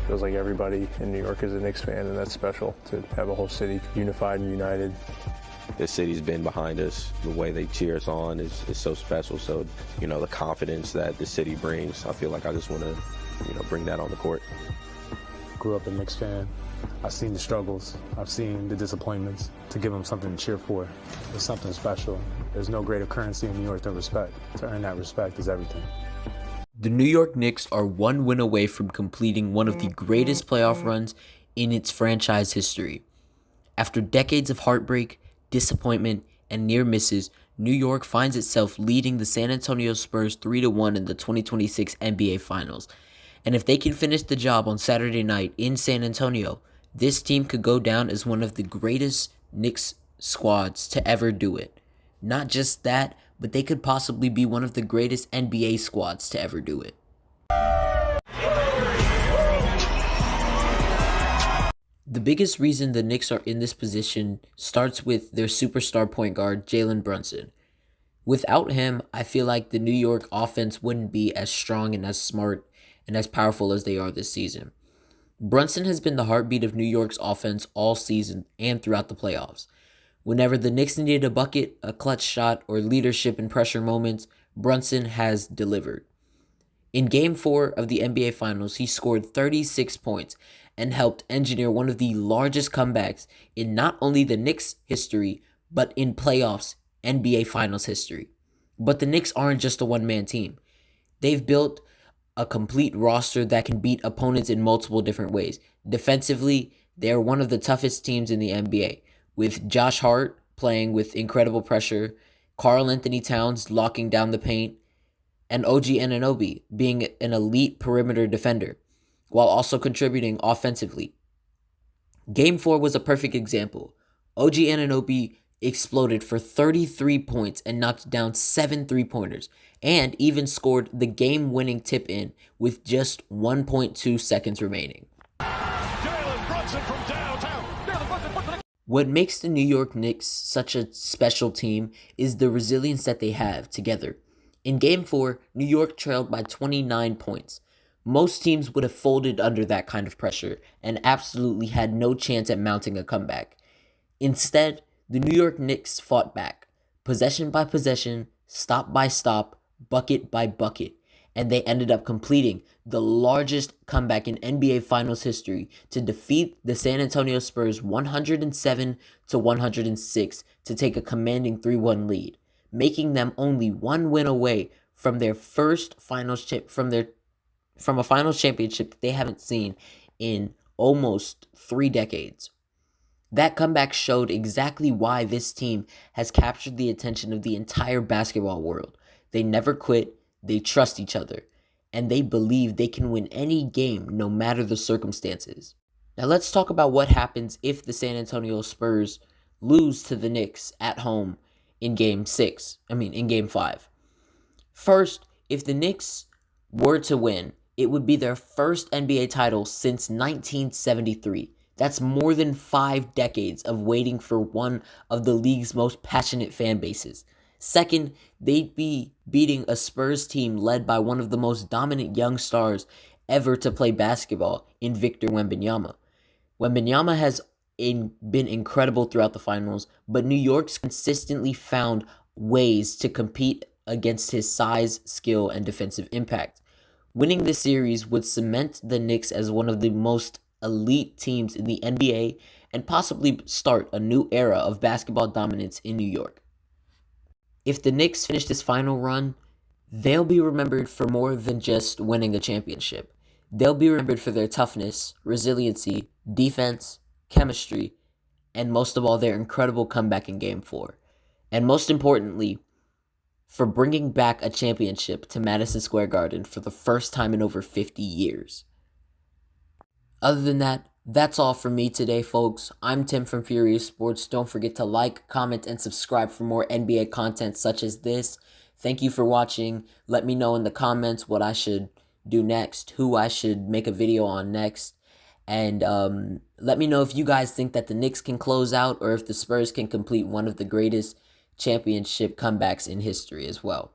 Feels like everybody in New York is a Knicks fan, and that's special to have a whole city unified and united. The city's been behind us. The way they cheer us on is so special. So, the confidence that the city brings, I feel like I just want to, bring that on the court. Grew up a Knicks fan. I've seen the struggles. I've seen the disappointments. To give them something to cheer for is something special. There's no greater currency in New York than respect. To earn that respect is everything. The New York Knicks are one win away from completing one of the greatest playoff runs in its franchise history. After decades of heartbreak, disappointment, and near misses, New York finds itself leading the San Antonio Spurs 3-1 in the 2026 NBA Finals. And if they can finish the job on Saturday night in San Antonio, this team could go down as one of the greatest Knicks squads to ever do it. Not just that, but they could possibly be one of the greatest NBA squads to ever do it. The biggest reason the Knicks are in this position starts with their superstar point guard, Jalen Brunson. Without him, I feel like the New York offense wouldn't be as strong and as smart and as powerful as they are this season. Brunson has been the heartbeat of New York's offense all season and throughout the playoffs. Whenever the Knicks needed a bucket, a clutch shot, or leadership in pressure moments, Brunson has delivered. In Game 4 of the NBA Finals, he scored 36 points and helped engineer one of the largest comebacks in not only the Knicks' history, but in playoffs NBA Finals history. But the Knicks aren't just a one-man team. They've built a complete roster that can beat opponents in multiple different ways. Defensively, they're one of the toughest teams in the NBA, with Josh Hart playing with incredible pressure, Karl Anthony Towns locking down the paint, and OG Anunoby being an elite perimeter defender, while also contributing offensively. Game 4 was a perfect example. OG Anunoby exploded for 33 points and knocked down 7 three-pointers, and even scored the game-winning tip-in with just 1.2 seconds remaining. What makes the New York Knicks such a special team is the resilience that they have together. In Game 4, New York trailed by 29 points. Most teams would have folded under that kind of pressure and absolutely had no chance at mounting a comeback. Instead, the New York Knicks fought back, possession by possession, stop by stop, bucket by bucket, and they ended up completing the largest comeback in NBA Finals history to defeat the San Antonio Spurs 107-106 to take a commanding 3-1 lead, making them only one win away from their first finals from a finals championship that they haven't seen in almost 3 decades. That comeback showed exactly why this team has captured the attention of the entire basketball world. They never quit, they trust each other, and they believe they can win any game no matter the circumstances. Now let's talk about what happens if the San Antonio Spurs lose to the Knicks at home in Game 5. First, if the Knicks were to win, it would be their first NBA title since 1973. That's more than 5 decades of waiting for one of the league's most passionate fan bases. Second, they'd be beating a Spurs team led by one of the most dominant young stars ever to play basketball in Victor Wembanyama. Wembanyama has been incredible throughout the finals, but New York's consistently found ways to compete against his size, skill, and defensive impact. Winning this series would cement the Knicks as one of the most elite teams in the NBA and possibly start a new era of basketball dominance in New York. If the Knicks finish this final run, they'll be remembered for more than just winning a championship. They'll be remembered for their toughness, resiliency, defense, chemistry, and most of all, their incredible comeback in Game 4. And most importantly, for bringing back a championship to Madison Square Garden for the first time in over 50 years. Other than that, that's all from me today, folks. I'm Tim from Furious Sports. Don't forget to like, comment, and subscribe for more NBA content such as this. Thank you for watching. Let me know in the comments what I should do next, who I should make a video on next. And let me know if you guys think that the Knicks can close out or if the Spurs can complete one of the greatest championship comebacks in history as well.